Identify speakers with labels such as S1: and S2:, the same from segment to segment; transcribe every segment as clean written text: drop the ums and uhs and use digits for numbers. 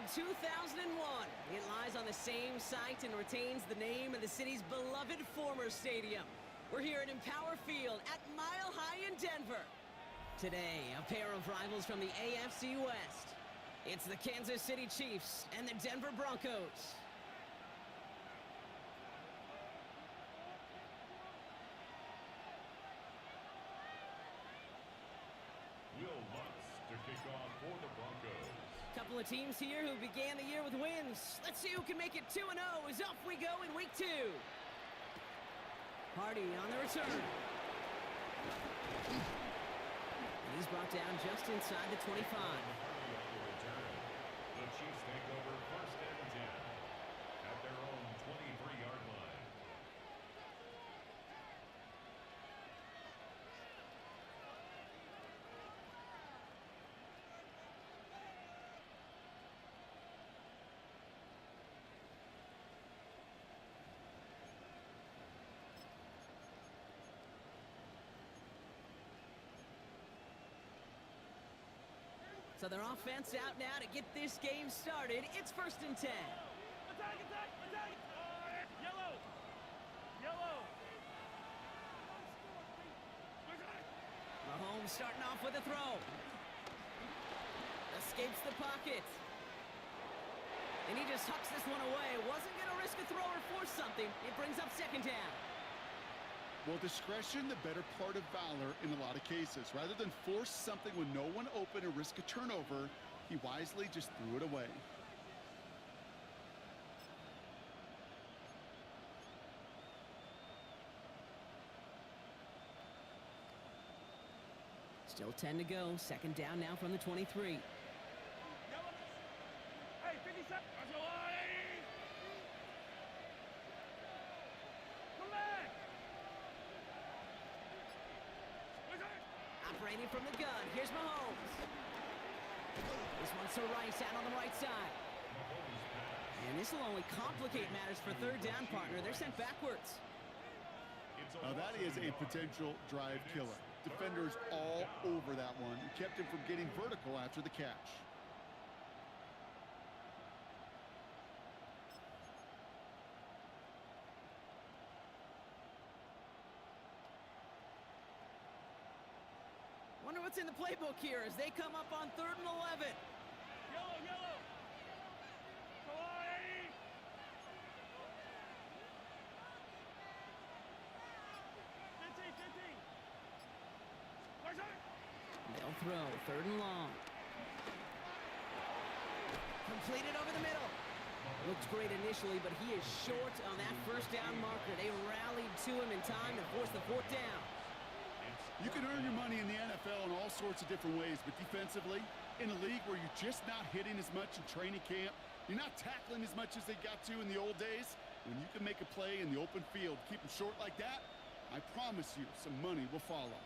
S1: in 2001. It lies on the same site and retains the name of the city's beloved former stadium. We're here at Empower Field at Mile High in Denver. Today, a pair of rivals from the AFC West. It's the Kansas City Chiefs and the Denver Broncos.
S2: Will Lutz to kick off for the Broncos.
S1: Couple of teams here who began the year with wins. Let's see who can make it 2-0 as off we go in week 2. Hardy on the return. And he's brought down just inside the 25.
S2: The Chiefs take over 1st and 10 at their own 23-yard line.
S1: So their offense out now to get this game started. It's 1st and 10.
S3: Attack, attack, attack! Yellow! Yellow!
S1: Mahomes starting off with a throw. Escapes the pocket. And he just hucks this one away. Wasn't going to risk a throw or force something. It brings up 2nd down.
S4: Well, discretion, the better part of valor in a lot of cases. Rather than force something with no one open and risk a turnover, he wisely just threw it away.
S1: Still 10 to go. 2nd down now from the 23.
S3: Hey, 50 seconds! Come back!
S1: Operating from the gun. Here's Mahomes. This one's to Rice out on the right side. And this will only complicate matters for 3rd down, partner. They're sent backwards.
S4: Now that is a potential drive killer. Defenders all over that one. Kept him from getting vertical after the catch.
S1: Wonder what's in the playbook here as they come up on 3rd and 11.
S3: Yellow, yellow! Come on, 80!
S1: They'll throw 3rd and long. Completed over the middle. Looks great initially, but he is short on that 1st down marker. They rallied to him in time to force the 4th down.
S4: You can earn your money in the NFL in all sorts of different ways, but defensively, in a league where you're just not hitting as much in training camp, you're not tackling as much as they got to in the old days, when you can make a play in the open field, keep them short like that, I promise you some money will follow.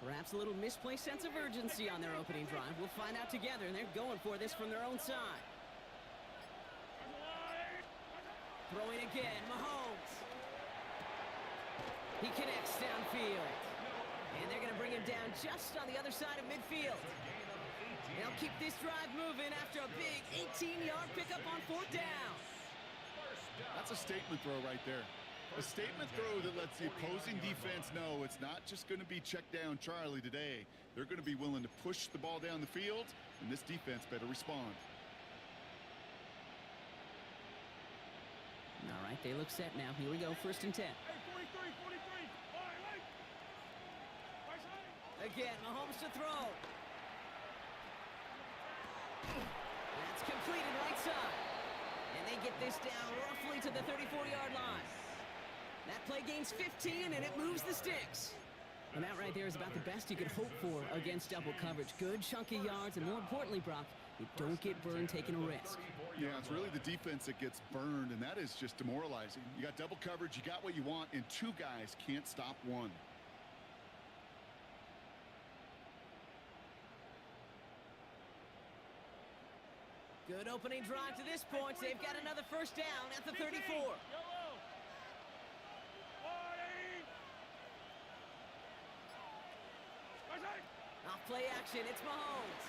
S1: Perhaps a little misplaced sense of urgency on their opening drive. We'll find out together, and they're going for this from their own side. Throwing again, Mahomes. He connects downfield. And they're going to bring him down just on the other side of midfield. They'll keep this drive moving after a big 18-yard pickup on 4th down.
S4: That's a statement throw right there. A statement throw that lets the opposing defense know it's not just going to be check down Charlie today. They're going to be willing to push the ball down the field, and this defense better respond.
S1: All right, they look set now. Here we go, 1st and 10.
S3: Hey, 43, 43. All right, right side.
S1: Again, Mahomes to throw. That's completed right side. And they get this down roughly to the 34-yard line. That play gains 15, and it moves the sticks. And that right there is about the best you could hope for against double coverage. Good chunky yards, and more importantly, Brock, you don't get burned taking a risk.
S4: Yeah, it's really the defense that gets burned, and that is just demoralizing. You got double coverage, you got what you want, and 2 guys can't stop one.
S1: Good opening drive to this point. They've got another 1st down at the 34.
S3: Yellow!
S1: Off play action, it's Mahomes.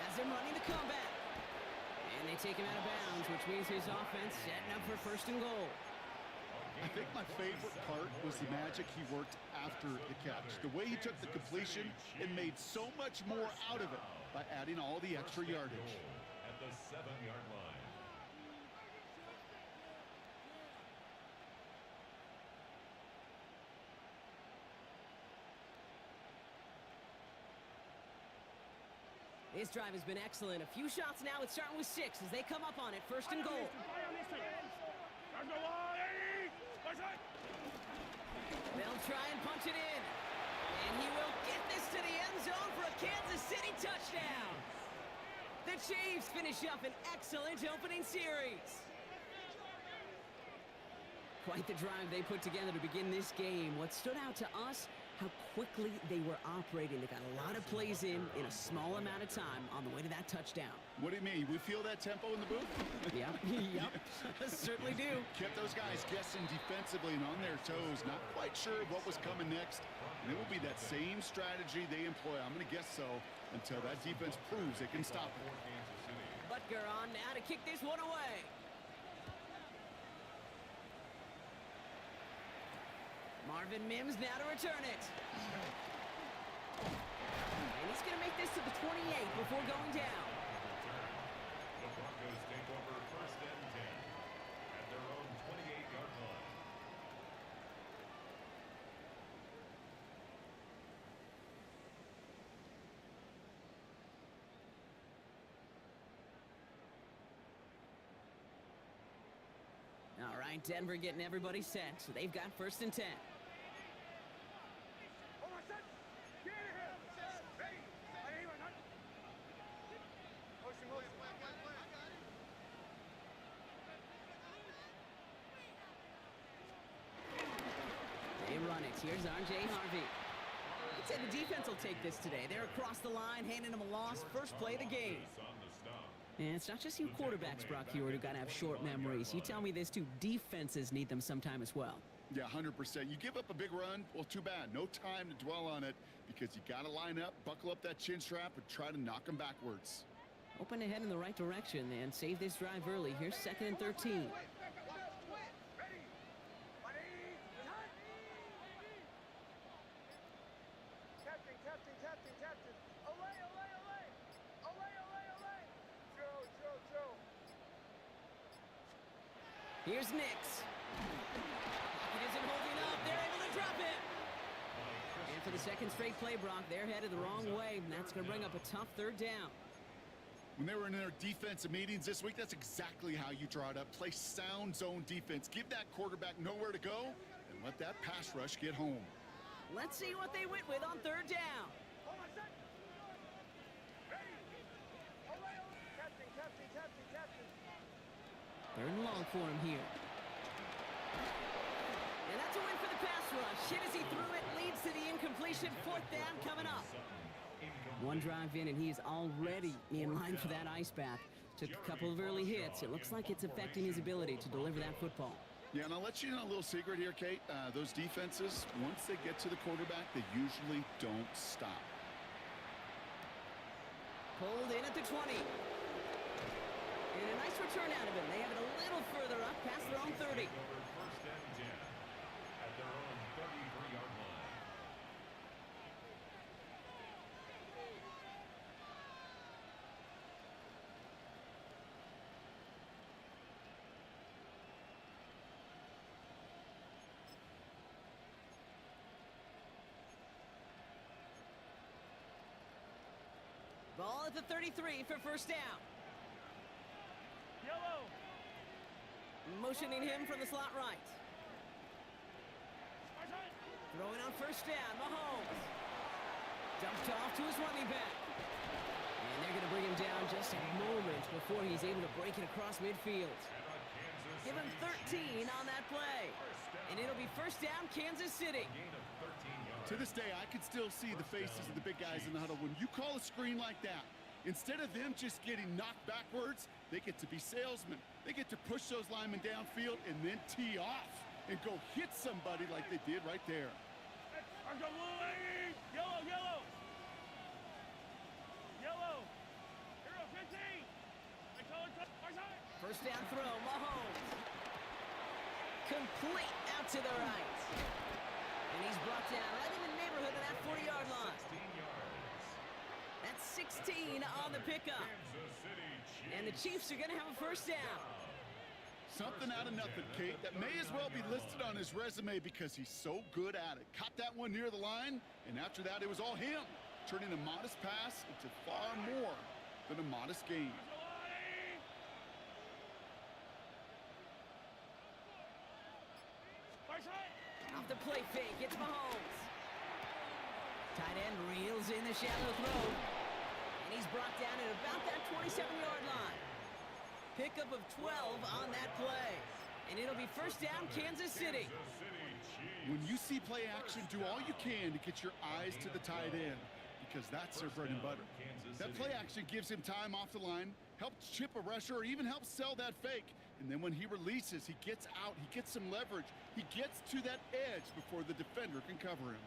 S1: As they're running the comeback. And they take him out of bounds, which means his offense setting up for first and goal.
S4: I think my favorite part was the magic he worked after the catch. The way he took the completion and made so much more out of it by adding all the extra yardage.
S2: At the 7-yard line.
S1: This drive has been excellent. A few shots now. It's starting with 6 as they come up on it. First and goal. They'll try and punch it in. And he will get this to the end zone for a Kansas City touchdown. The Chiefs finish up an excellent opening series. Quite the drive they put together to begin this game. What stood out to us, how quickly they were operating. They got a lot of plays in a small amount of time on the way to that touchdown.
S4: What do you mean? We feel that tempo in the booth?
S1: Yep, certainly do.
S4: Kept those guys guessing defensively and on their toes, not quite sure what was coming next. And it will be that same strategy they employ, I'm going to guess so, until that defense proves they can stop it.
S1: Butker on now to kick this one away. Marvin Mims now to return it. And he's going to make this to the 28 before going down.
S2: The Broncos take over first and 10 at their own 28-yard line.
S1: All right, Denver getting everybody set, so they've got first and 10. They run it. Here's R.J. Harvey. I'd say the defense will take this today. They're across the line, handing them a loss. First play of the game. And it's not just you quarterbacks, Brock Hewitt, who got to have short memories. You tell me this too. Defenses need them sometime as well.
S4: Yeah, 100%. You give up a big run, well, too bad. No time to dwell on it because you got to line up, buckle up that chin strap, and try to knock them backwards.
S1: Open ahead in the right direction and save this drive early. Here's 2nd and 13. Here's Nix. Pocket isn't holding up. They're able to drop it. And for the second straight play, Brock, they're headed the wrong way, and that's going to bring up a tough 3rd down.
S4: When they were in their defensive meetings this week, that's exactly how you draw it up. Play sound zone defense. Give that quarterback nowhere to go, and let that pass rush get home.
S1: Let's see what they went with on 3rd down. 3rd and long for him here. And that's a win for the pass rush. Hit as he threw it, leads to the incompletion. 4th down coming up. One drive in, and he is already in line for that ice bath. Took a couple of early hits. It looks like it's affecting his ability to deliver that football.
S4: Yeah, and I'll let you know a little secret here, Kate. Those defenses, once they get to the quarterback, they usually don't stop.
S1: Pulled in at the 20. And a nice return out of him. They have it a little further up past their own 30.
S2: First and 10 at their own 33-yard line.
S1: Ball at the 33 for first down.
S3: Yellow.
S1: Motioning him from the slot right. Throwing on first down, Mahomes. Dumped off to his running back. And they're going to bring him down just a moment before he's able to break it across midfield. Give him 13 on that play. And it'll be first down, Kansas City.
S4: To this day, I can still see the faces of the big guys in the huddle. When you call a screen like that, instead of them just getting knocked backwards, they get to be salesmen. They get to push those linemen downfield and then tee off and go hit somebody like they did right there.
S3: Let's go, blue lady. Yellow, yellow. Yellow. Hero 15. I call it our side.
S1: First down throw, Mahomes. Complete out to the right. And he's brought down right in the neighborhood of that 40-yard line.
S2: 16 yards.
S1: That's 16 on the pickup.
S2: Kansas City Chiefs.
S1: And the Chiefs are going to have a first down.
S4: Something out of nothing, Kate. That may as well be listed on his resume because he's so good at it. Caught that one near the line, and after that, it was all him, turning a modest pass into far more than a modest gain.
S1: Off the play fake, it's Mahomes. Tight end reels in the shallow throw. And he's brought down at about that 27-yard line. Pickup of 12 on that play. And it'll be first down, Kansas City.
S2: Kansas City Chiefs.
S4: When you see play action, do all you can to get your eyes to the tight end because that's their bread and butter. That play action gives him time off the line, helps chip a rusher, or even helps sell that fake. And then when he releases, he gets out, he gets some leverage. He gets to that edge before the defender can cover him.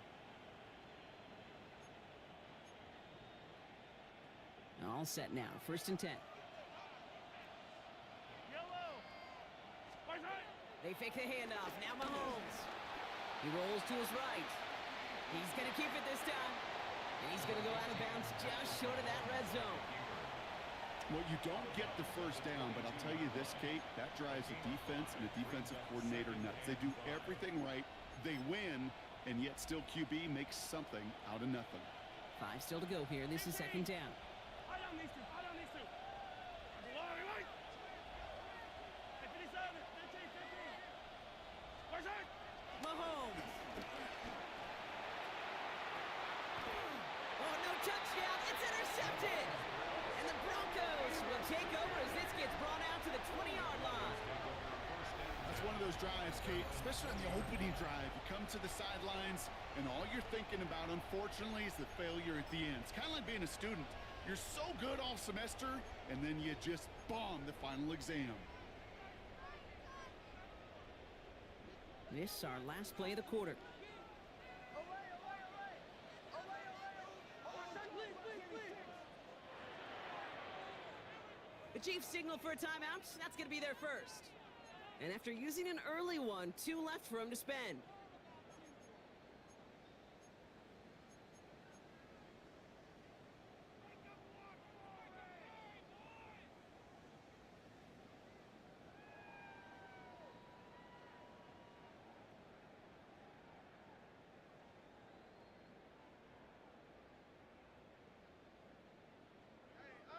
S1: All set now, first and 10.
S3: Yellow. Our side.
S1: They fake the handoff, now Mahomes. He rolls to his right. He's going to keep it this time. And he's going to go out of bounds just short of that red zone.
S4: Well, you don't get the first down, but I'll tell you this, Kate, that drives a defense and a defensive coordinator nuts. They do everything right, they win, and yet still QB makes something out of nothing.
S1: 5 still to go here. This is second down.
S3: I don't need to. I don't need to. Right. 57, 15, 15. Our side.
S1: Mahomes. Oh, no touchdown. It's intercepted. And the Broncos will take over as this gets brought out to the 20-yard line.
S4: That's one of those drives, Kate, especially on the opening drive. You come to the sidelines, and all you're thinking about, unfortunately, is the failure at the end. It's kind of like being a student. You're so good all semester, and then you just bomb the final exam.
S1: This our last play of the quarter. The Chiefs signal for a timeout. That's going to be their first. And after using an early one, 2 left for him to spend.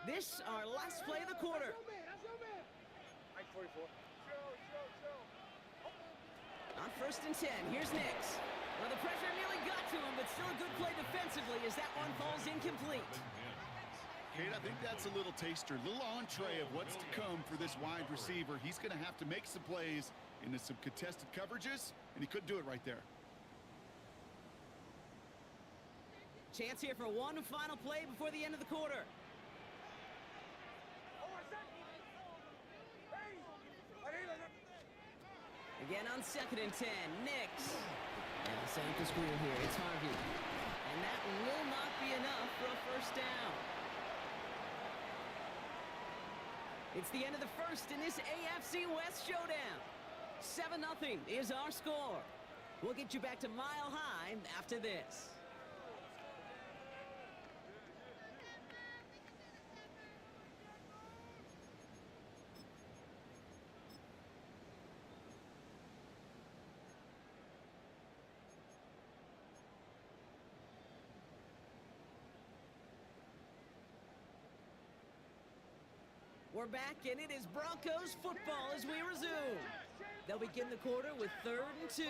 S1: This our last play of the quarter.
S3: Mike 44.
S1: On first and 10, here's Nix. Well, the pressure nearly got to him, but still a good play defensively as that one falls incomplete.
S4: Kate, I think that's a little taster, a little entree of what's to come for this wide receiver. He's going to have to make some plays into some contested coverages, and he couldn't do it right there.
S1: Chance here for one final play before the end of the quarter. Again on second and 10, Nix. Now set up the screen here, it's Harvey. And that will not be enough for a first down. It's the end of the first in this AFC West showdown. 7-0 is our score. We'll get you back to Mile High after this. We're back, and it is Broncos football as we resume. They'll begin the quarter with 3rd and 2.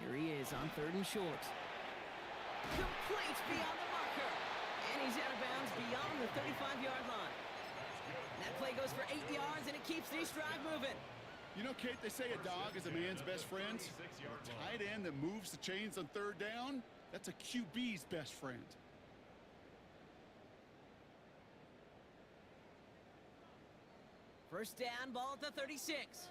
S1: Here he is on 3rd and short. Complete beyond the marker. And he's out of bounds beyond the 35-yard line. That play goes for 8 yards, and it keeps this drive moving.
S4: You know, Kate, they say a dog is a man's best friend. A tight end that moves the chains on 3rd down, that's a QB's best friend.
S1: First down, ball at the 36.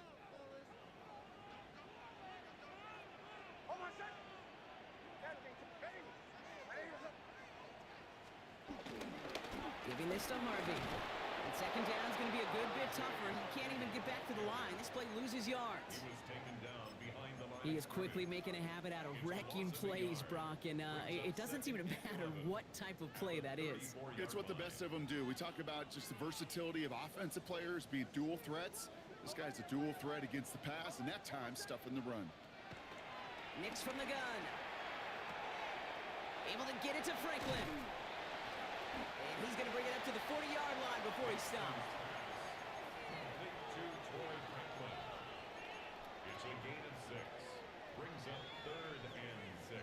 S1: missed on Harvey. And second down is going to be a good bit tougher. He can't even get back to the line. This play loses yards.
S2: He was taken down behind the line.
S1: He is quickly making a habit out of wrecking plays, Brock, and it doesn't seem to matter what type of play that is.
S4: It's what the best of them do. We talk about just the versatility of offensive players being dual threats. This guy's a dual threat against the pass, and that time stuffing the run.
S1: Nix from the gun. Able to get it to Franklin. And he's going to bring it up to the 40-yard line before he stops.
S2: Complete to Troy Franklin. It's a gain of 6. Brings up 3rd and 6.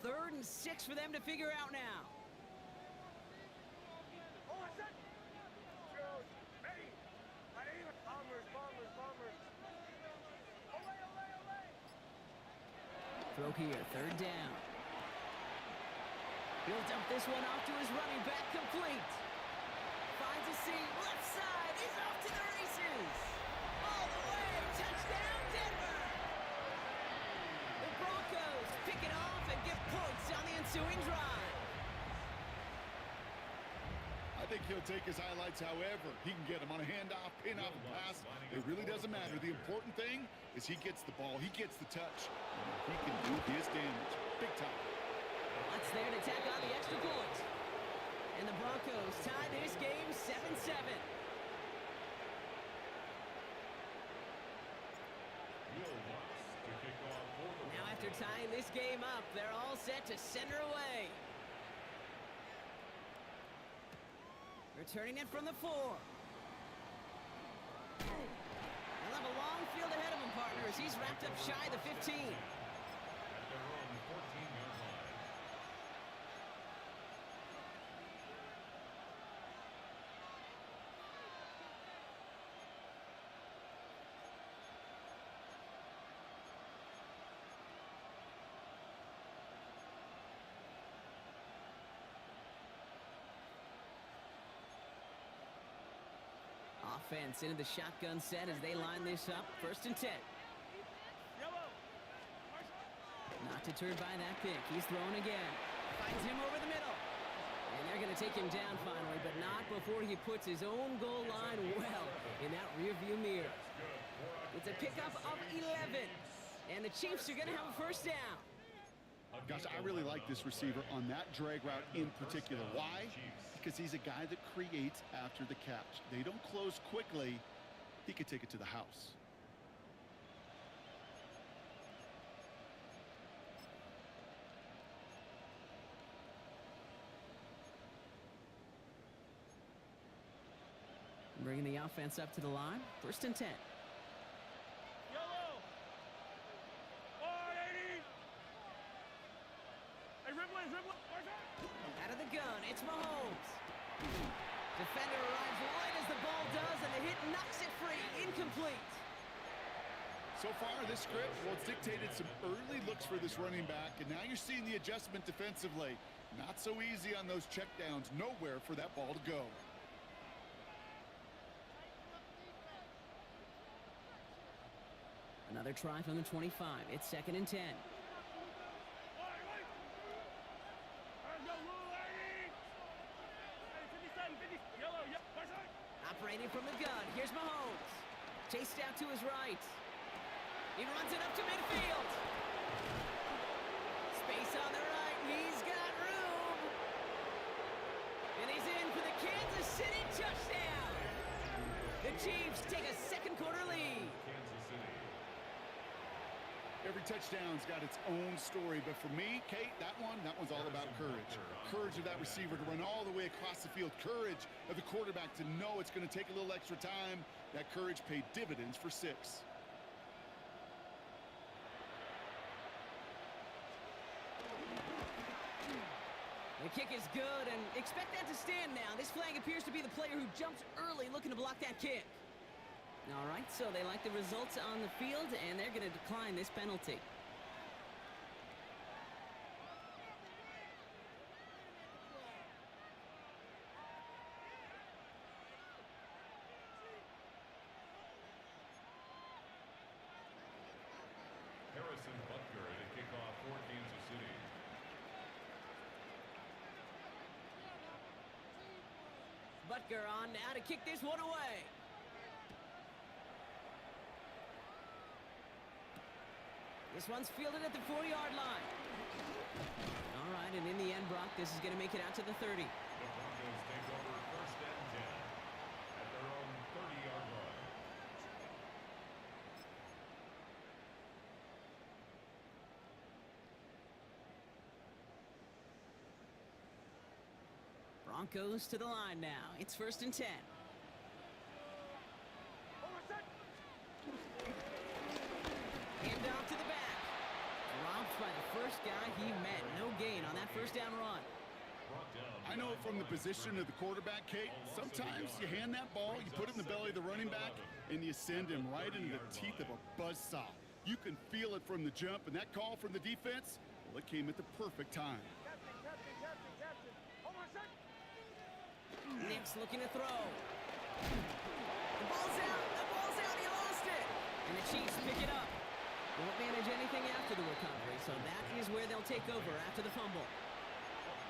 S1: Third and 6 for them to figure out now. Throw here, third down. He'll dump this one off to his running back, complete. Finds a seam, left side, he's off to the races. All the way, touchdown Denver. The Broncos pick it off and get points on the ensuing drive.
S4: I think he'll take his highlights however he can get them on a handoff, pin-off, pass. It really doesn't matter. The important thing is he gets the ball, he gets the touch, and he can do his damage. Big time.
S1: What's there to tack on the extra point? And the Broncos tie this game 7-7. Now after tying this game up, they're all set to center away. Returning it from the 4. They'll have a long field ahead of him, partner, as he's wrapped up shy of the 15.
S2: At their own 14-yard line.
S1: Offense into the shotgun set as they line this up. 1st and 10. Not deterred by that pick. He's thrown again. Finds him over the middle. And they're going to take him down finally, but not before he puts his own goal line well in that rearview mirror. It's a pickup of 11. And the Chiefs are going to have a 1st down.
S4: Gosh, I really like this receiver on that drag route in particular. Why? Because he's a guy that creates after the catch. They don't close quickly. He could take it to the house.
S1: Bringing the offense up to the line. 1st and 10.
S3: Yellow. 480. Hey, Ridley.
S1: Out of the gun, it's Mahomes. Defender arrives right as the ball does, and the hit knocks it free. Incomplete.
S4: So far, this script, well, it's dictated some early looks for this running back, and now you're seeing the adjustment defensively. Not so easy on those checkdowns. Nowhere for that ball to go.
S1: Another try from the 25. It's 2nd and 10. Operating from the gun. Here's Mahomes. Chased out to his right. He runs it up to midfield. Space on the right. He's got room. And he's in for the Kansas City touchdown. The Chiefs take a 2nd quarter lead.
S2: Kansas City.
S4: Every touchdown's got its own story, but for me, Kate, that one's all about courage. Courage of that receiver to run all the way across the field. Courage of the quarterback to know it's going to take a little extra time. That courage paid dividends for 6.
S1: The kick is good, and expect that to stand now. This flag appears to be the player who jumped early looking to block that kick. All right, so they like the results on the field, and they're going to decline this penalty. Butker on now to kick this one away. This one's fielded at the 40-yard line. All right, and in the end, Brock, this is going to make it out to the 30.
S2: The Broncos take over first and 10 at their own 30-yard line.
S1: Broncos to the line now. It's first and 10. Hand off to the back. Dropped by the first guy he met. No gain on that first down run.
S4: I know from the position of the quarterback, Kate, sometimes you hand that ball, you put it in the belly of the running back, and you send him right into the teeth of a buzzsaw. You can feel it from the jump, and that call from the defense, well, it came at the perfect time.
S1: Nick's looking to throw. The ball's out. The ball's out. He lost it. And the Chiefs pick it up. Won't manage anything after the recovery, so that is where they'll take over after the fumble.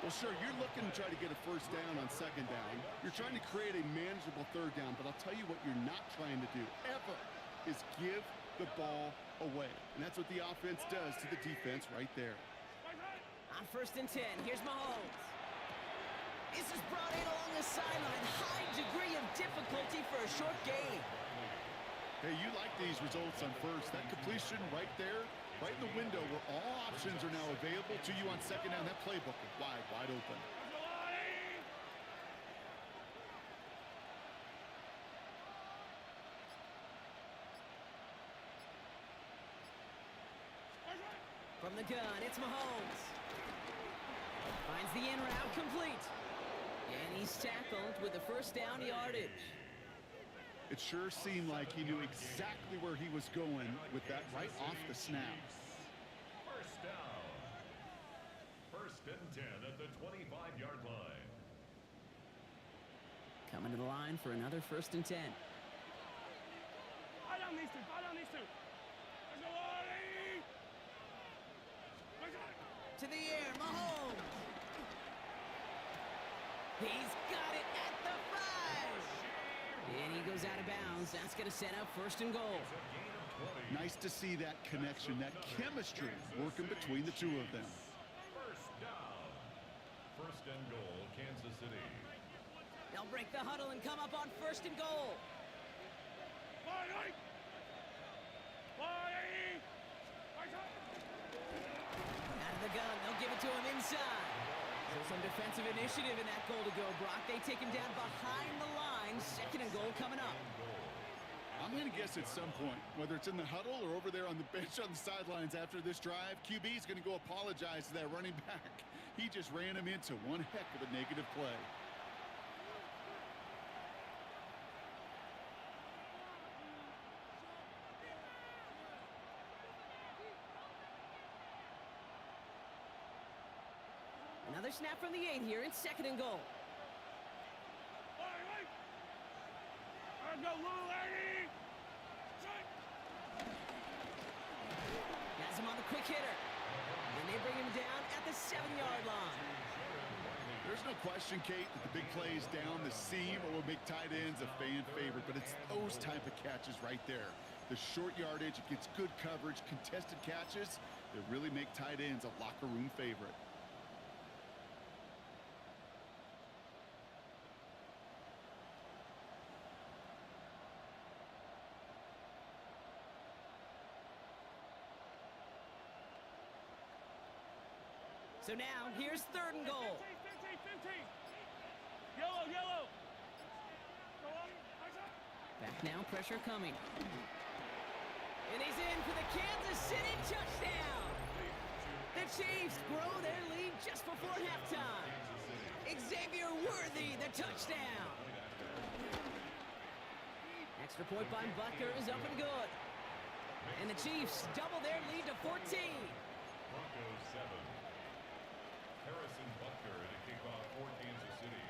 S4: Well, sure, you're looking to try to get a first down on second down. You're trying to create a manageable third down, but I'll tell you what you're not trying to do, ever, is give the ball away. And that's what the offense does to the defense right there.
S1: On first and 10, here's Mahomes. This is brought in along the sideline. High degree of difficulty for a short gain.
S4: Hey, you like these results on first. That completion right there, right in the window where all options are now available to you on second down. That playbook is wide open.
S1: From the gun, it's Mahomes. Finds the in route complete. And he's tackled with the first down yardage.
S4: It sure seemed like he knew exactly where he was going with that right off the snap.
S2: First down. First and 10 at the 25-yard line.
S1: Coming to the line for another first and 10. To the air, Mahomes. He's got it at the 5. And he goes out of bounds. That's going to set up first and goal.
S4: Nice to see that connection, that chemistry working between the two of them.
S2: First down. First and goal, Kansas City.
S1: They'll break the huddle and come up on first and goal. Out of the gun, they'll give it to him inside. So some defensive initiative in that goal to go, Brock. They take him down behind the line. Second and goal coming up.
S4: I'm going to guess at some point, whether it's in the huddle or over there on the bench on the sidelines after this drive, QB is going to go apologize to that running back. He just ran him into one heck of a negative play.
S1: Another snap from the 8 here. It's second and goal. Has him on the quick hitter. And they bring him down at the 7-yard line.
S4: There's no question, Kate, that the big plays down the seam are what make tight ends a fan favorite, but it's those type of catches right there. The short yardage, it gets good coverage, contested catches that really make tight ends a locker room favorite.
S1: So now, here's third and goal.
S3: 15. Yellow.
S1: Back now, pressure coming. And he's in for the Kansas City touchdown. The Chiefs grow their lead just before halftime. Xavier Worthy, the touchdown. Extra point by Butker is up and good. And the Chiefs double their lead to 14.
S2: Broncos 7. Harrison Butker to kick off for Kansas City.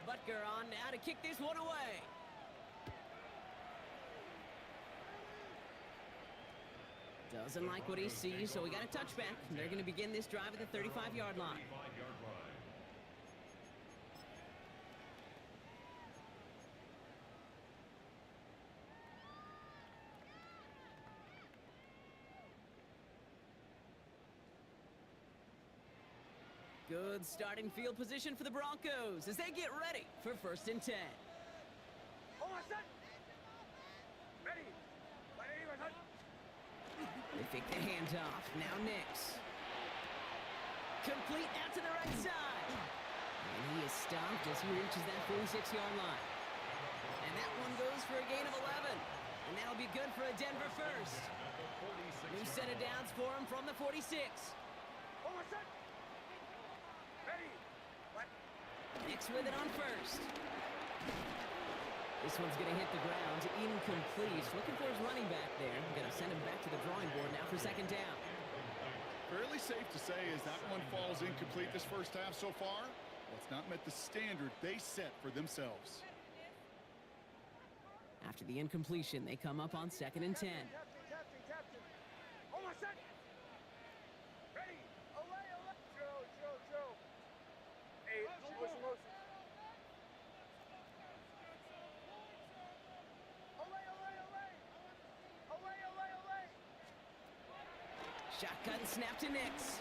S1: Butker on now to kick this one away. Doesn't like what he sees, so we got a touchback. They're going to begin this drive at the 35-yard line.
S2: 35-yard line.
S1: Good starting field position for the Broncos as they get ready for 1st and 10.
S3: Hold on, set. Ready. Ready, right.
S1: They fake the handoff. Now Nix. Complete out to the right side. And he is stopped as he reaches that 46-yard line. And that one goes for a gain of 11. And that'll be good for a Denver first. New set of downs for him from the 46.
S3: Hold on, set. Ready.
S1: Nix with it on first. This one's going to hit the ground. Incomplete. Looking for his running back there. Going to send him back to the drawing board now for 2nd down.
S4: Fairly safe to say as that one falls incomplete this first half so far. Well, it's not met the standard they set for themselves.
S1: After the incompletion, they come up on 2nd and 10.
S3: Captain. Hold on, set. Ready. Away. Joe. Hey, motion. Away.
S1: Shotgun snap to Nix.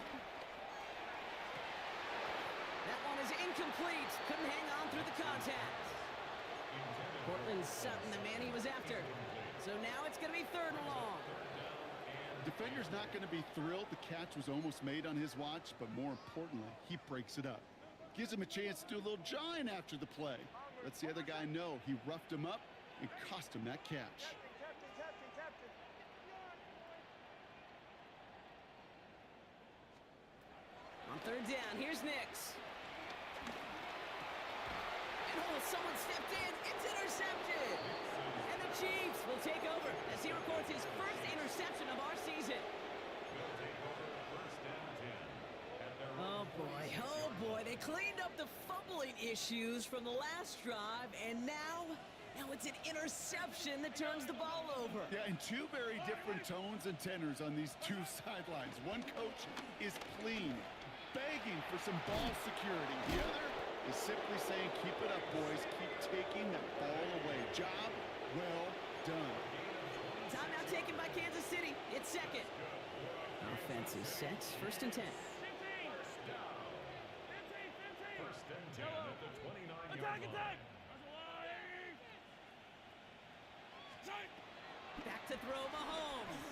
S1: That one is incomplete. Couldn't hang on through the contact. Cortland Sutton, the man he was after. So now it's going to be 3rd and long.
S4: Defender's not going to be thrilled the catch was almost made on his watch, but more importantly, he breaks it up. Gives him a chance to do a little jawing after the play. Lets the other guy know he roughed him up and cost him that catch.
S3: Captain.
S1: On 3rd down, here's Nix. And someone stepped in. It's intercepted. And the Chiefs will take over as he records his first interception of our season. Oh boy. They cleaned up the fumbling issues from the last drive, and now it's an interception that turns the ball over.
S4: Yeah, and two very different tones and tenors on these two sidelines. One coach is pleading, begging for some ball security. The other is simply saying, keep it up, boys. Keep taking that ball away. Job well done.
S1: Timeout taken by Kansas City. It's 2nd. Offense is set. 1st and 10.
S2: 1st and 10 at the 29-yard line.
S1: Back to throw Mahomes.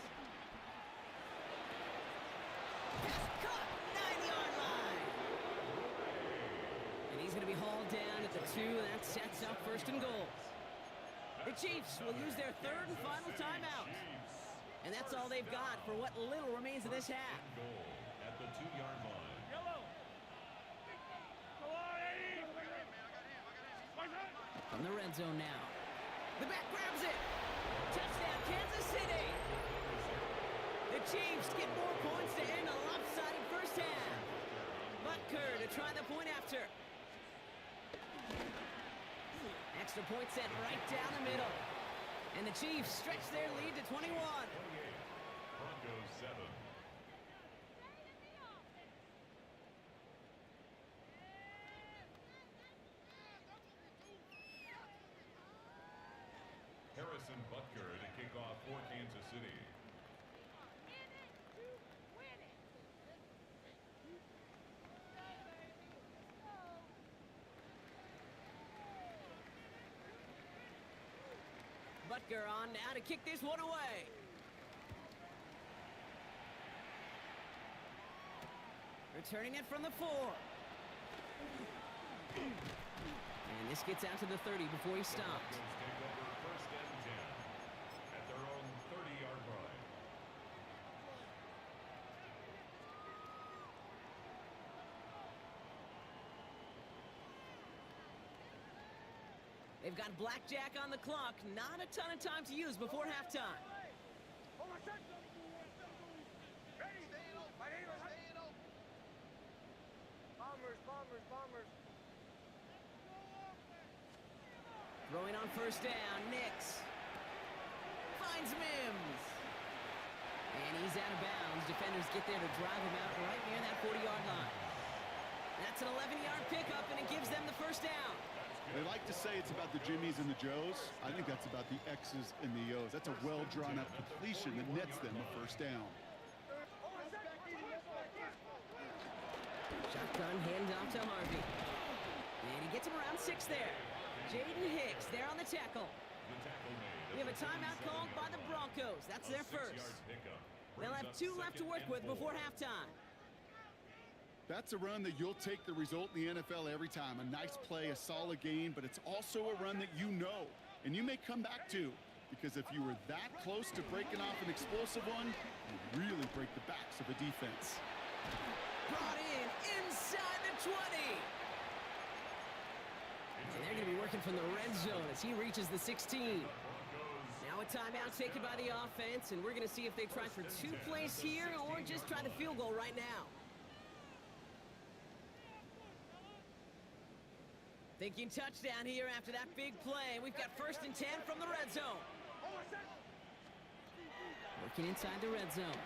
S1: Pass caught. 9-yard line. And he's going to be hauled down at the 2, and that sets up 1st and goal. The Chiefs will use their 3rd and final timeout. And that's all they've got for what little remains of this half.
S2: Goal at the 2-yard line.
S1: From the red zone now. The back grabs it. Touchdown, Kansas City. The Chiefs get more points to end a lopsided first half. Butker to try the point after. Extra point set right down the middle. And the Chiefs stretch their lead to 21.
S2: Broncos 7. Harrison Butker to kick off for Kansas City.
S1: Butker on now to kick this one away. Returning it from the 4. And this gets out to the 30 before he stopped.
S2: Take over 1st and 10 at their own 30-yard line.
S1: They've got blackjack on the clock. Not a ton of time to use before halftime.
S3: Hold on, set. Ready. Bombers.
S1: Throwing on 1st down, Nix. Finds Mims. And he's out of bounds. Defenders get there to drive him out right near that 40-yard line. That's an 11-yard pickup, and it gives them the 1st down.
S4: They like to say it's about the Jimmies and the Joes. I think that's about the X's and the O's. That's a well-drawn-up completion that nets them a 1st down.
S1: Shotgun handoff to Harvey. And he gets him around 6 there. Jaden Hicks there on the tackle.
S2: The tackle made.
S1: We have a timeout called by the Broncos. That's their first. They'll have 2 left to work with before halftime.
S4: That's a run that you'll take the result in the NFL every time. A nice play, a solid game, but it's also a run that you know, and you may come back to, because if you were that close to breaking off an explosive one, you really break the backs of a defense.
S1: Brought in inside the 20. And they're going to be working from the red zone as he reaches the 16. Now a timeout taken by the offense, and we're going to see if they try for 2 plays here or just try the field goal right now. Thinking touchdown here after that big play. We've got 1st and 10 from the red zone. Working inside the red zone.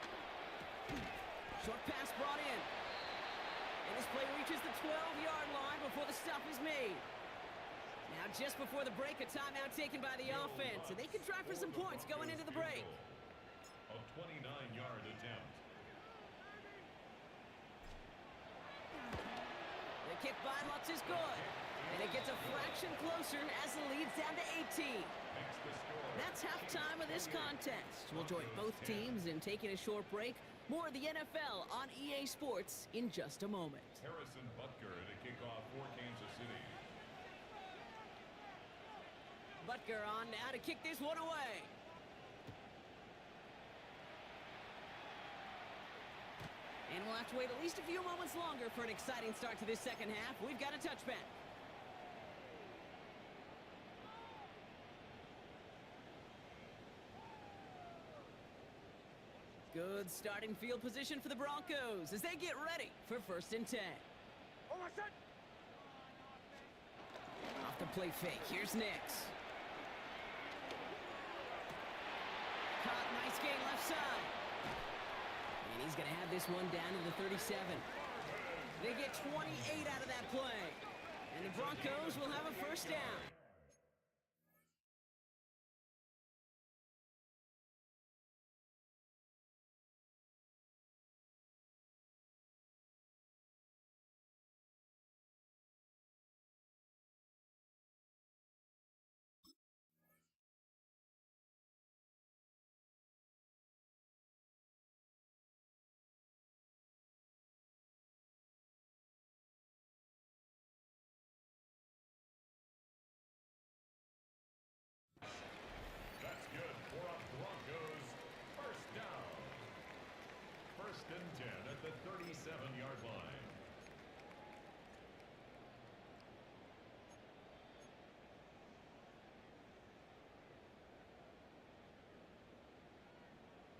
S1: Short pass brought in. And this play reaches the 12-yard line before the stop is made. Now just before the break, a timeout taken by the offense. And they can try for some points going into the break.
S2: A 29-yard attempt.
S1: The kick by Lutz is good. And it gets a fraction closer as the lead's down to 18. That's halftime of this contest. We'll join both teams in taking a short break. More of the NFL on EA Sports in just a moment.
S2: Harrison Butker to kick off for Kansas City.
S1: Butker on now to kick this one away. And we'll have to wait at least a few moments longer for an exciting start to this second half. We've got a touchback. Good starting field position for the Broncos as they get ready for 1st and 10. Off the play fake, here's Nix. Caught, nice gain left side. And he's going to have this one down to the 37. They get 28 out of that play. And the Broncos will have a 1st down.
S2: That's good for a Broncos 1st down. 1st and 10 at the 37-yard line.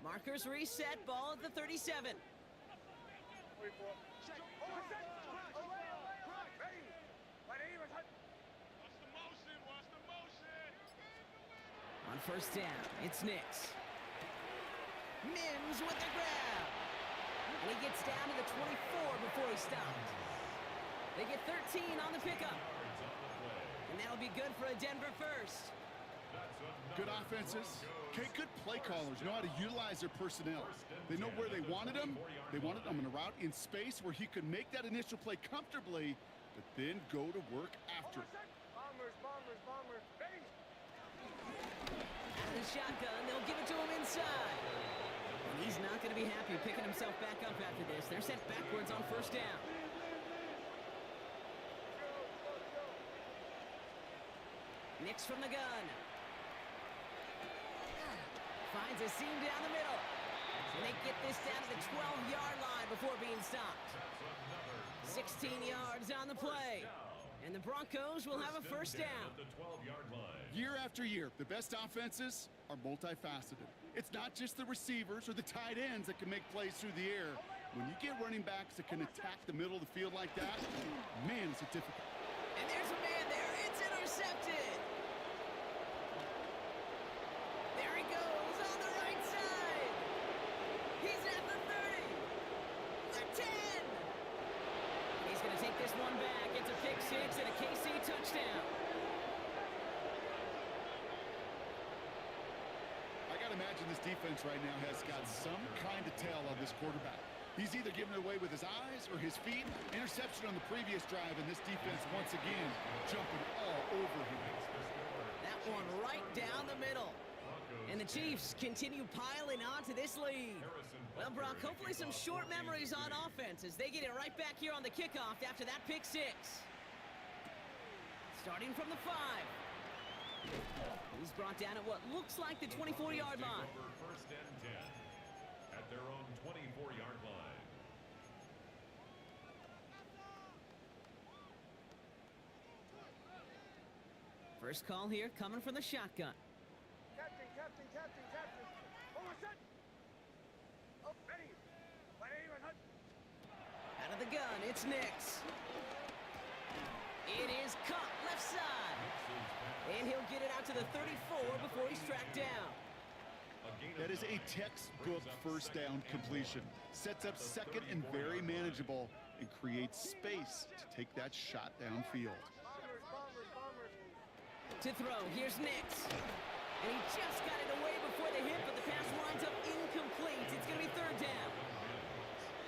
S1: Markers reset, ball at the 37. On 1st down, it's Nix. Mims with the grab. And he gets down to the 24 before he stopped. They get 13 on the pickup. And that'll be good for a Denver 1st.
S4: Good offenses. Okay, good play callers know how to utilize their personnel. They know where they wanted them. They wanted them in a route in space where he could make that initial play comfortably, but then go to work after.
S3: Bombers, bang!
S1: Out of the shotgun, they'll give it to him inside. And he's not going to be happy picking himself back up after this. They're set backwards on 1st down. Nix from the gun. Finds a seam down the middle. And they get this down to the 12-yard line before being stopped. 16 yards on the play. And the Broncos will have a 1st down.
S4: Year after year, the best offenses are multifaceted. It's not just the receivers or the tight ends that can make plays through the air. When you get running backs that can attack the middle of the field like that, man, is it difficult.
S1: And there's a man there. It's intercepted. There he goes on the right side. He's at the 30. The 10. He's going to take this one back. It's a pick 6 and a KC touchdown.
S4: I got to imagine this defense right now has got some kind of tail on this quarterback. He's either giving it away with his eyes or his feet. Interception on the previous drive, and this defense once again jumping all over him.
S1: That one right down the middle. And the Chiefs continue piling on to this lead. Well, Brock, hopefully some short memories on offense as they get it right back here on the kickoff after that pick six. Starting from the 5. He's brought down at what looks like the 24-yard line.
S2: First and 10 at their own 24-yard line.
S1: First call here coming from the shotgun.
S3: Captain. Hold on, set. Oh, ready.
S1: Out of the gun, it's Nix. It is caught left side. And he'll get it out to the 34 before he's tracked down.
S4: That is a textbook first down completion. Sets up second and very manageable and creates space to take that shot downfield.
S1: To throw, here's Nix. And he just got it away before the hit, but the pass winds up incomplete. It's going to be third down.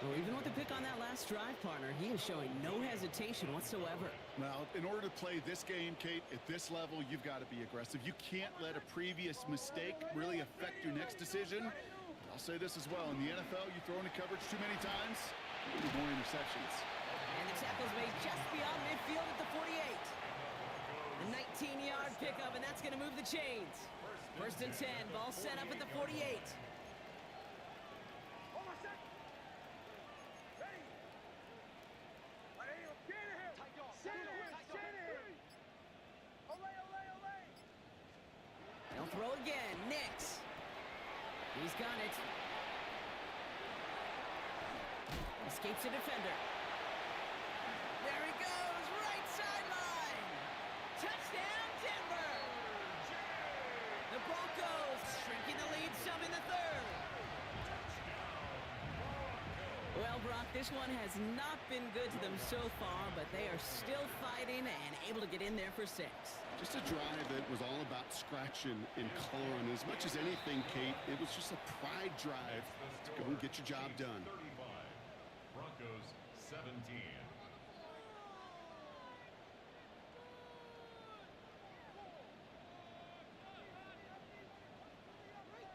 S1: Well, even with the pick on that last drive, partner, he is showing no hesitation whatsoever.
S4: Well, in order to play this game, Kate, at this level, you've got to be aggressive. You can't let a previous mistake really affect your next decision. I'll say this as well. In the NFL, you throw into coverage too many times, you get more interceptions.
S1: And the tackle's made just beyond midfield at the 48. A 19-yard pickup, and that's going to move the chains. First and 10, ball set up at the 48.
S3: Hold on, set. Ready. Shanahan. Ole.
S1: They'll throw again. Nix. He's got it. Escapes a defender. There he goes. Right sideline. Touchdown, Denver. The Broncos shrinking the lead some in the third. Well, Brock, this one has not been good to them so far, but they are still fighting and able to get in there for 6.
S4: Just a drive that was all about scratching and clawing. As much as anything, Kate, it was just a pride drive to go and get your job done.
S2: 35. Broncos 17.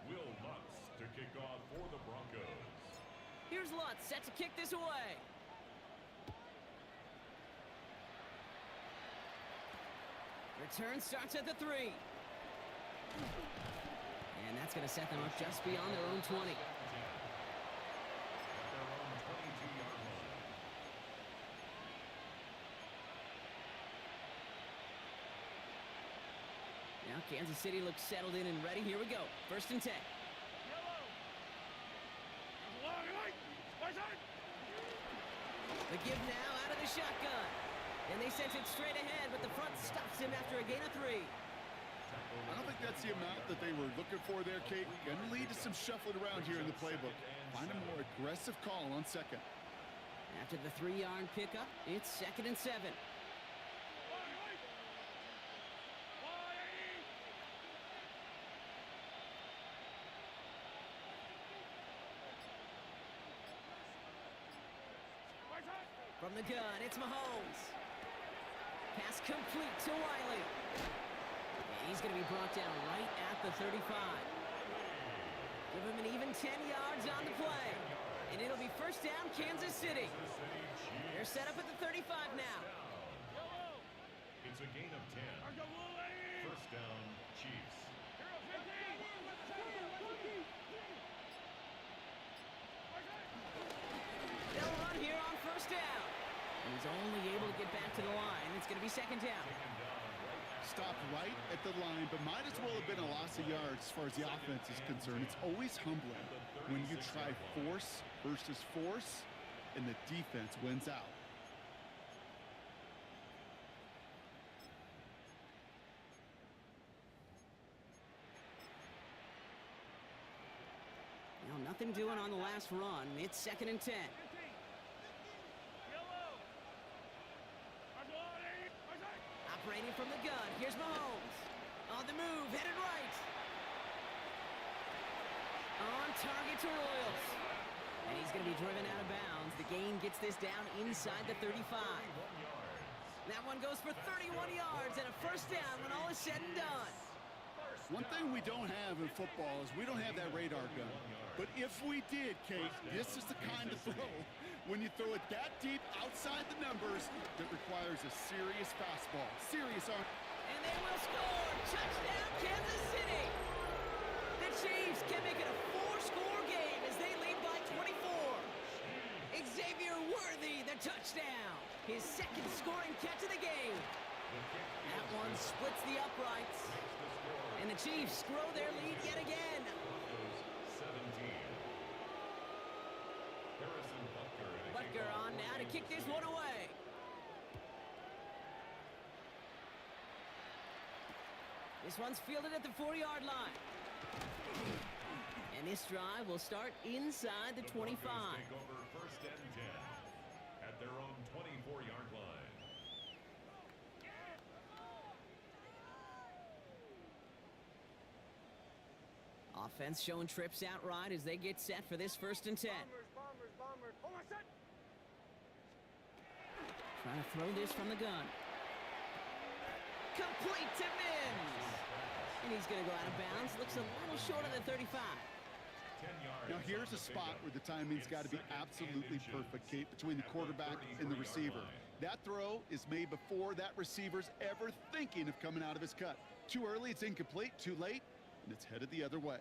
S2: Will Lutz to kick off for the Broncos.
S1: Here's Lutz set to kick this away. Return starts at the 3. And that's going to set them up just beyond their own 20.
S2: At their own 22-yard line.
S1: Now Kansas City looks settled in and ready. Here we go. First and 10. The give now out of the shotgun. And they sent it straight ahead, but the front stops him after a gain of 3.
S4: I don't think that's the amount that they were looking for there, Kate. Going to lead to some shuffling around here in the playbook. Find a more aggressive call on second.
S1: After the 3-yard pickup, it's second and 7. From the gun, it's Mahomes. Pass complete to Wiley. And he's going to be brought down right at the 35. Give him an even 10 yards on the play. And it'll be first down, Kansas City. They're set up at the 35 now.
S2: It's a gain of 10. First down, Chiefs.
S1: They'll run here on first down. And he's only able to get back to the line. It's going to be second down.
S4: Stopped right at the line, but might as well have been a loss of yards as far as the offense is concerned. It's always humbling when you try force versus force, and the defense wins out.
S1: Now, nothing doing on the last run. It's second and 10. Operating from the gun. Here's Mahomes. On the move, headed right. On target to Royals. And he's going to be driven out of bounds. The gain gets this down inside the 35. That one goes for 31 yards and a first down when all is said and done.
S4: One thing we don't have in football is we don't have that radar gun. But if we did, Kate, this is the kind of throw when you throw it that deep outside the numbers that requires a serious fastball. Serious arm.
S1: And they will score. Touchdown, Kansas City. The Chiefs can make it a 4-score game as they lead by 24. Xavier Worthy, the touchdown. His second scoring catch of the game. That one splits the uprights. And the Chiefs grow their lead yet again. Butker on now to kick this one away. This one's fielded at the 4-yard line. And this drive will start inside the 25.
S2: Take over first and 10 at their own 24-yard line.
S1: Offense showing trips out right as they get set for this first and 10.
S3: Bombers. Hold on, set.
S1: Trying to throw this from the gun. Complete to Mims. And he's going to go out of bounds. Looks a little short of the 35.
S4: Now here's a spot where the timing's got to be absolutely perfect, Kate, between the quarterback and the receiver. That throw is made before that receiver's ever thinking of coming out of his cut. Too early, it's incomplete. Too late, and it's headed the other way.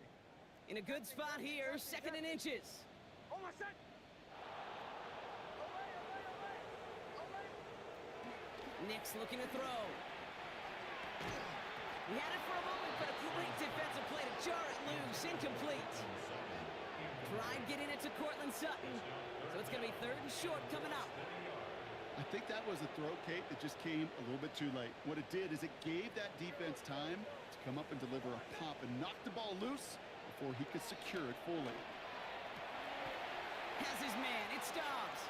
S1: In a good spot here, second and inches.
S3: Hold on, set.
S1: Nick's looking to throw. He had it for a moment, but a great defensive play to jar it loose. Incomplete. Tried getting it to Cortland Sutton. So it's going to be third and short coming up.
S4: I think that was a throw, Kate, that just came a little bit too late. What it did is it gave that defense time to come up and deliver a pop and knock the ball loose before he could secure it fully.
S1: Has his man. It's Dobbs.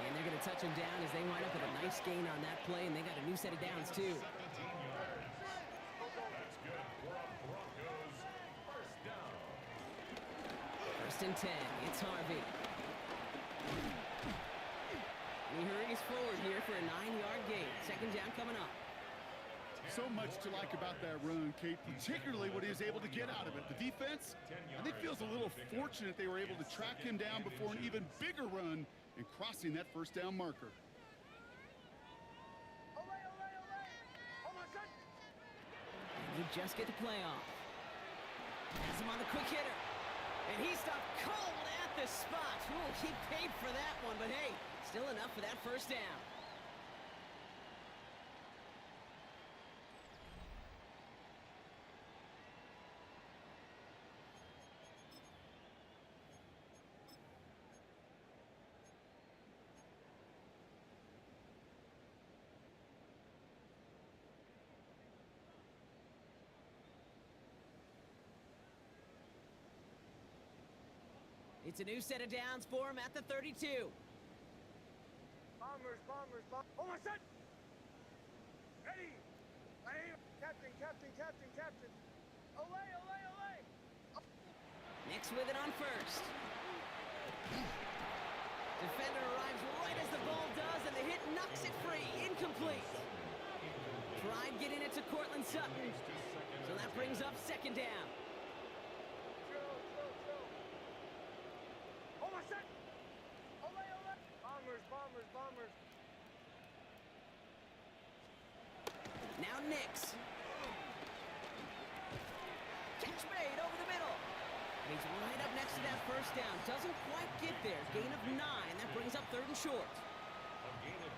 S1: And they're going to touch him down as they wind up with a nice gain on that play, and they got a new set of downs, too. First and 10. It's Harvey. He hurries forward here for a 9-yard gain. Second down coming up.
S4: So much to like about that run, Kate, particularly what he was able to get out of it. The defense, I think, feels a little fortunate they were able to track him down before an even bigger run and crossing that first down marker.
S3: Hold on, set.
S1: And you just get the play off. Has him on the quick hitter. And he stopped cold at the spot. Ooh, he paid for that one, but hey, still enough for that first down. It's a new set of downs for him at the 32.
S3: Bombers. Hold on, set. Ready. Captain. Olay.
S1: Nick's with it on first. Defender arrives right as the ball does, and the hit knocks it free. Incomplete. Tried getting it to Cortland Sutton. So that brings up second down.
S3: Hold on, set. Olay. Bombers.
S1: Now Nick's. Catch made over the middle. And he's right up next to that first down. Doesn't quite get there. Gain of 9. That brings up third and short.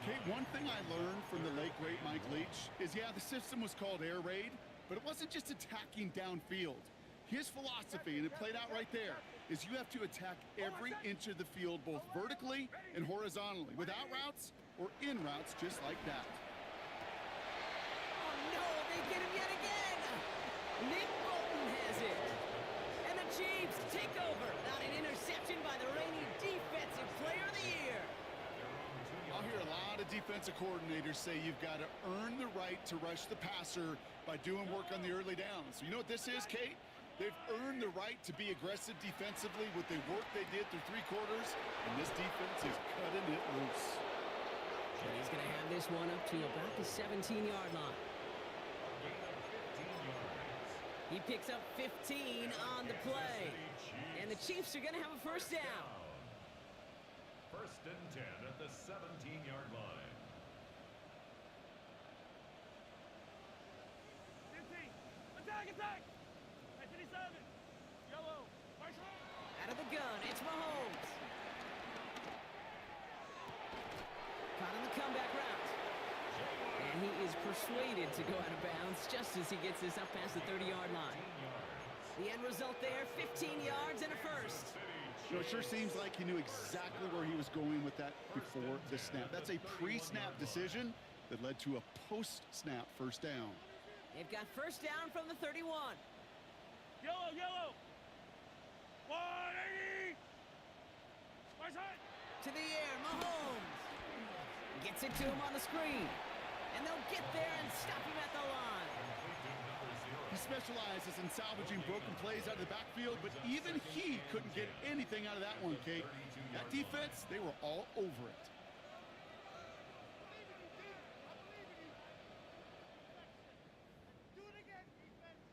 S4: Kate, one thing I learned from the late, great Mike Leach is, yeah, the system was called air raid, but it wasn't just attacking downfield. His philosophy, and it played out right there, is you have to attack every inch of the field, both vertically and horizontally, without routes or in routes, just like that.
S1: Oh no, they get him yet again. Nick Bolton has it. And the Chiefs take over. Not an interception by the reigning defensive player of the year.
S4: I'll hear a lot of defensive coordinators say you've got to earn the right to rush the passer by doing work on the early downs. You know what this is, Kate? They've earned the right to be aggressive defensively with the work they did through 3 quarters, and this defense is cutting it loose.
S1: And he's going to have this one up to about the 17-yard line. He picks up 15 on the play. And the Chiefs are going to have a first down.
S2: First and 10 at the 17-yard line.
S3: 15. Attack, attack. At 57. Yellow. Right side.
S1: Out of the gun, it's Mahomes. Caught on the comeback route. And he is persuaded to go out of bounds just as he gets this up past the 30-yard line. The end result there, 15 yards and a first.
S4: You know, it sure seems like he knew exactly where he was going with that before the snap. That's a pre-snap decision that led to a post-snap first down.
S1: They've got first down from the 31.
S3: Yellow, yellow. 180. Right side.
S1: To the air, Mahomes. Gets it to him on the screen. And they'll get there and stop him at the line.
S4: He specializes in salvaging broken plays out of the backfield, but even he couldn't get anything out of that one, Kate. That defense, they were all over it.
S3: Do it again, defense.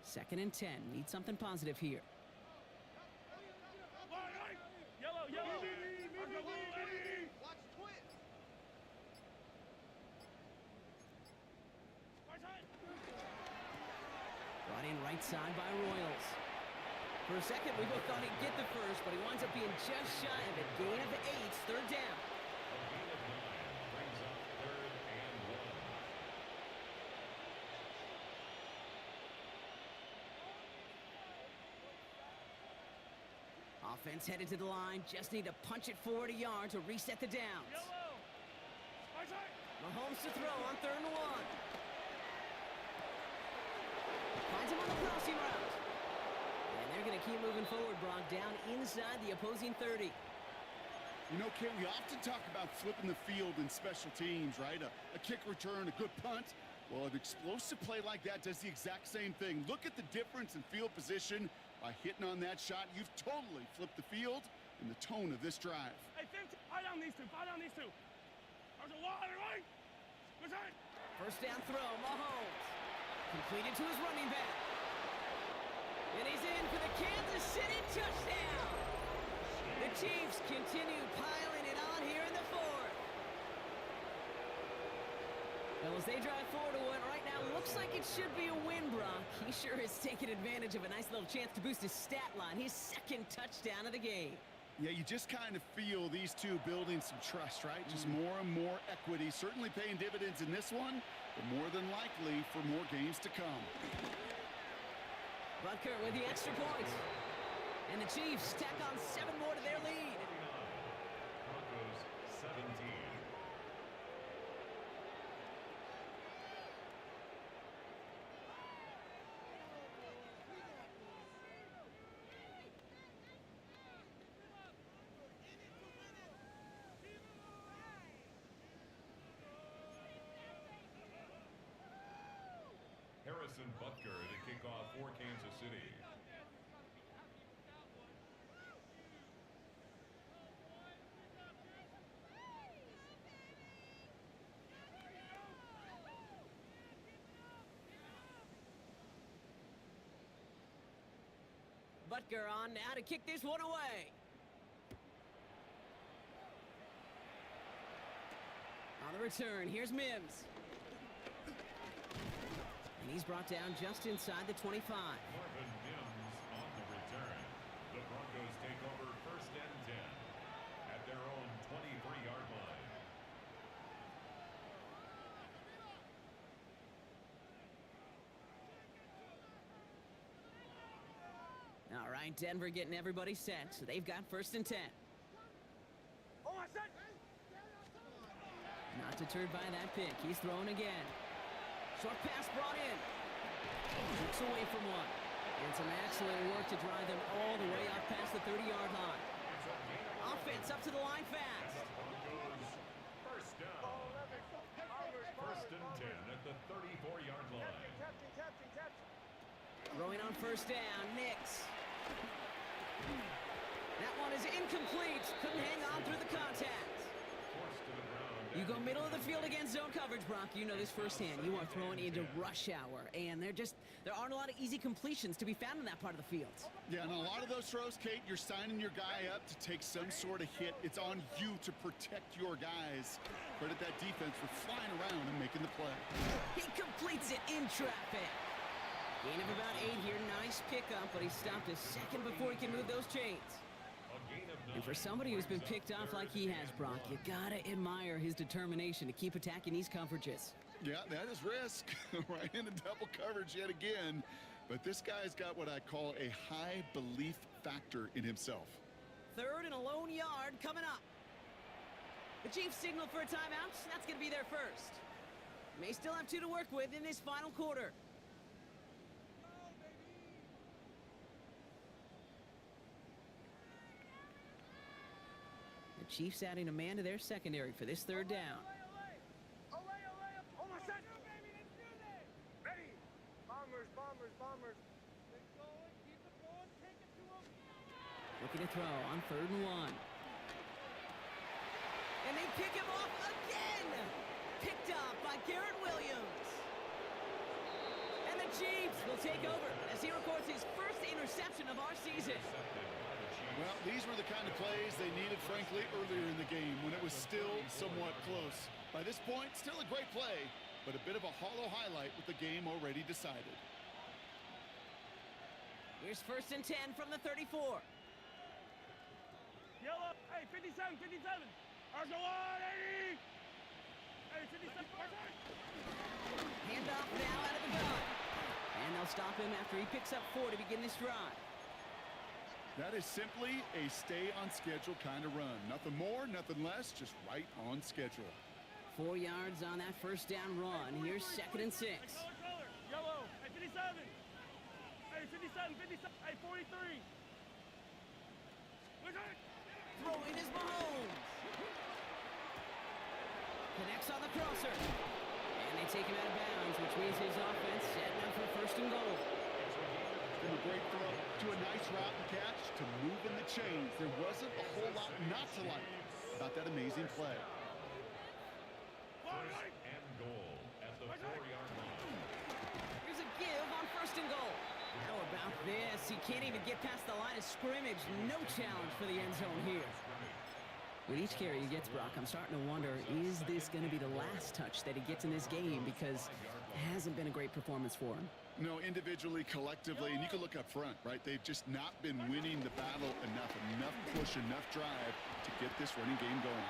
S1: Second and 10. Need something positive here.
S3: Yellow, yellow.
S5: Watch twin.
S3: Right side.
S1: Brought in right side by Royals. For a second, we both thought he'd get the first, but he winds up being just shy of it. Gain of 8, third down. Offense headed to the line. Just need to punch it forward a yard to reset the downs.
S3: Yellow. Right side.
S1: Mahomes to throw on 3rd and 1. Finds him on the crossing route. And they're going to keep moving forward, Brock, down inside the opposing 30.
S4: You know, Ken, we often talk about flipping the field in special teams, right? A kick return, a good punt. Well, an explosive play like that does the exact same thing. Look at the difference in field position. By hitting on that shot, you've totally flipped the field and the tone of this drive.
S3: Hey, 50. Fight on these two. Fight on these two. There's a lot, right? Right side.
S1: First down throw, Mahomes. Completed to his running back. And he's in for the Kansas City touchdown. The Chiefs continue piling it on here in the 4th. Well, as they drive forward to what right now looks like it should be a win, Brock. He sure is taking advantage of a nice little chance to boost his stat line. His 2nd touchdown of the game.
S4: Yeah, you just kind of feel these two building some trust, right? Just more and more equity. Certainly paying dividends in this one, but more than likely for more games to come.
S1: Butker with the extra point. And the Chiefs tack on 7 more to their lead.
S2: Broncos 17. Harrison Butker to kick off for Kansas City.
S1: Butker on now to kick this one away. On the return, here's Mims. And he's brought down just inside the 25.
S2: Marvin Mims on the return. The Broncos take over first and 10 at their own 23-yard line.
S1: All right, Denver getting everybody set, so they've got first and 10.
S3: Oh, I said.
S1: Not deterred by that pick. He's throwing again. Short pass brought in. Tricks away from one. And some excellent work to drive them all the way up past the 30-yard line. Offense up to the line fast.
S2: First down. First and 10 at the 34-yard line.
S1: Throwing on first down, Nix. That one is incomplete. Couldn't hang on through the contact.
S2: Forced to the ground.
S1: You go middle of the field against zone coverage, Brock. You know this firsthand. You are throwing into rush hour, and there aren't a lot of easy completions to be found in that part of the field.
S4: Yeah, and a lot of those throws, Kate, you're signing your guy up to take some sort of hit. It's on you to protect your guys. Credit that defense for flying around and making the play.
S1: He completes it in traffic. Gain of about 8 here. Nice pickup, but he stopped a second before he can move those chains. And for somebody who's been picked off like he has, Brock, you gotta admire his determination to keep attacking these coverages.
S4: Yeah, that is risk. Right into double coverage yet again. But this guy's got what I call a high belief factor in himself.
S1: Third and a lone yard coming up. The Chiefs signal for a timeout. That's going to be their first. May still have 2 to work with in this final quarter. The Chiefs adding a man to their secondary for this third down. Looking to throw on 3rd and 1. And they pick him off again! Picked up by Garrett Williams. And the Chiefs will take over as he records his first interception of our season.
S4: Well, these were the kind of plays they needed, frankly, earlier in the game when it was still somewhat close. By this point, still a great play, but a bit of a hollow highlight with the game already decided.
S1: Here's 1st and 10 from the 34.
S3: Yellow. Hey, 57, 57. Arsenal, 80. Hey, 57.
S1: Handoff now out of the gun. And they'll stop him after he picks up 4 to begin this drive.
S4: That is simply a stay-on-schedule kind of run. Nothing more, nothing less, just right on schedule.
S1: 4 yards on that first down run. Here's 2nd and 6.
S3: Color. Yellow. Hey, 57. Hey, 57, 57. Hey, 43. Look at it.
S1: Throwing is Mahomes. Connects on the crosser. And they take him out of bounds, which means his offense setting up for 1st and goal.
S4: From a great throw to a nice route and catch to moving the chains. There wasn't a whole lot not to like about that amazing play.
S2: First and goal at the 4-yard line.
S1: Here's a give on 1st and goal. How about this? He can't even get past the line of scrimmage. No challenge for the end zone here. With each carry he gets, Brock, I'm starting to wonder, is this going to be the last touch that he gets in this game? Because it hasn't been a great performance for him.
S4: No, individually, collectively, and you can look up front, right? They've just not been winning the battle enough push, enough drive to get this running game going.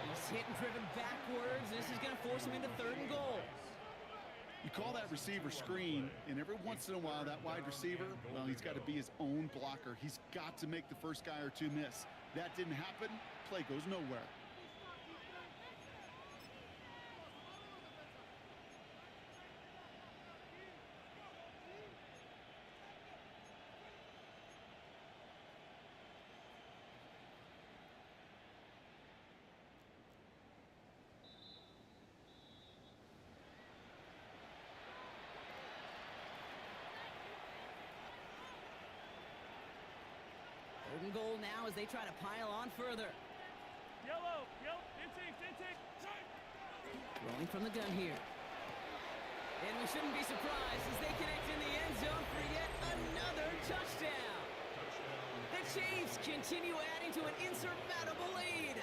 S1: He's hit and driven backwards. This is going to force him into 3rd and goal.
S4: You call that receiver screen, and every once in a while, that wide receiver, well, he's got to be his own blocker. He's got to make the first guy or 2 miss. That didn't happen. Play goes nowhere.
S1: Third and goal now as they try to pile on further.
S3: Yellow. Intake.
S1: Rolling from the gun here. And we shouldn't be surprised as they connect in the end zone for yet another touchdown. The Chiefs continue adding to an insurmountable lead.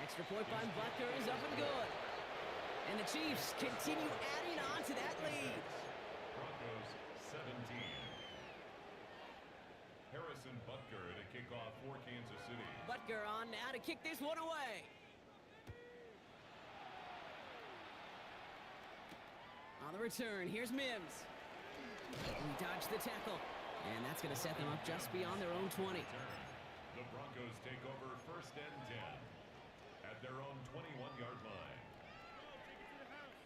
S1: Extra point by Butker is up and good. And the Chiefs continue adding on to that lead.
S2: Broncos 17. Harrison Butker to kick off for Kansas City.
S1: Butker on now to kick this one away. On the return, here's Mims. He dodged the tackle. And that's going to set them up just beyond their own 20.
S2: The Broncos take over 1st and 10. at their own 21-yard line.
S3: Take it to the house.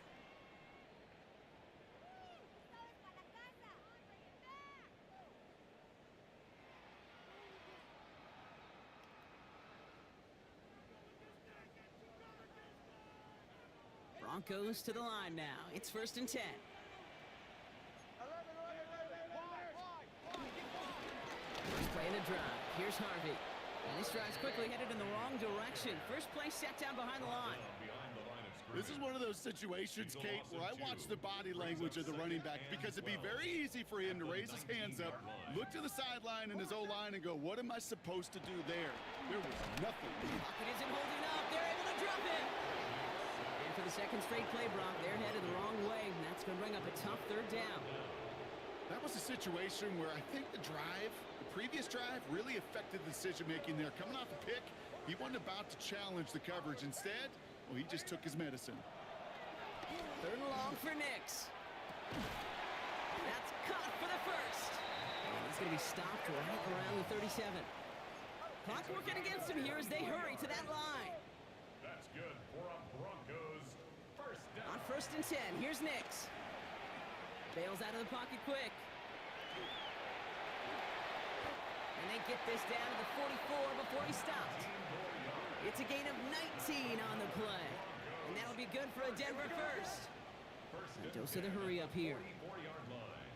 S1: Broncos to the line now. It's 1st and 10.
S5: 11, 11. Wide.
S1: First play of the drive. Here's Harvey. And this drive's quickly headed in the wrong direction. First play set down behind the line.
S2: Behind the line of scrimmage.
S4: This is one of those situations, Kate, where I watch the body language of the running back because it'd be very easy for him to raise his hands up, look to the sideline and his O-line and go, what am I supposed to do there? There was nothing.
S1: Pocket isn't holding up. They're able to drop it. And for the second straight play, Brock, they're headed the wrong way, and that's going to bring up a tough 3rd down.
S4: That was a situation where I think the previous drive really affected the decision-making there. Coming off a pick, he wasn't about to challenge the coverage. Instead, well, he just took his medicine.
S1: 3rd and long for Nix. That's caught for the first. And he's going to be stopped right around the 37. Clock working against him here as they hurry to that line.
S2: That's good for a Broncos first down.
S1: On 1st and 10, here's Nix. Bails out of the pocket quick. And they get this down to the 44 before he stopped. It's a gain of 19 on the play. And that'll be good for a Denver first. A dose of the hurry up here.
S2: 44-yard line.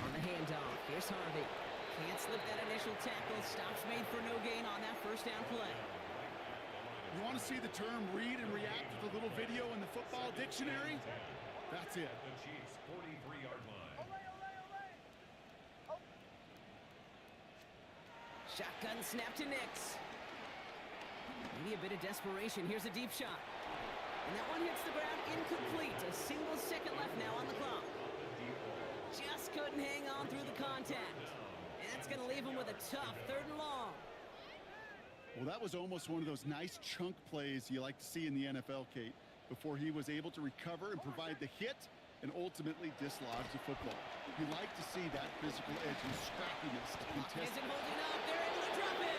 S1: On the handoff, here's Harvey. Can't slip that initial tackle. Stops made for no gain on that first down play.
S4: You want to see the term read and react with a little video in the football dictionary? That's it.
S2: The Chiefs' 43-yard line.
S1: Shotgun snap to Nix. Maybe a bit of desperation. Here's a deep shot. And that one hits the ground incomplete. A single second left now on the clock. Just couldn't hang on through the contact. And that's going to leave him with a tough 3rd and long.
S4: Well, that was almost one of those nice chunk plays you like to see in the NFL, Kate, before he was able to recover and provide the hit and ultimately dislodge the football. You like to see that physical edge and scrappiness to contest.
S1: Isn't holding up. They're able to drop it.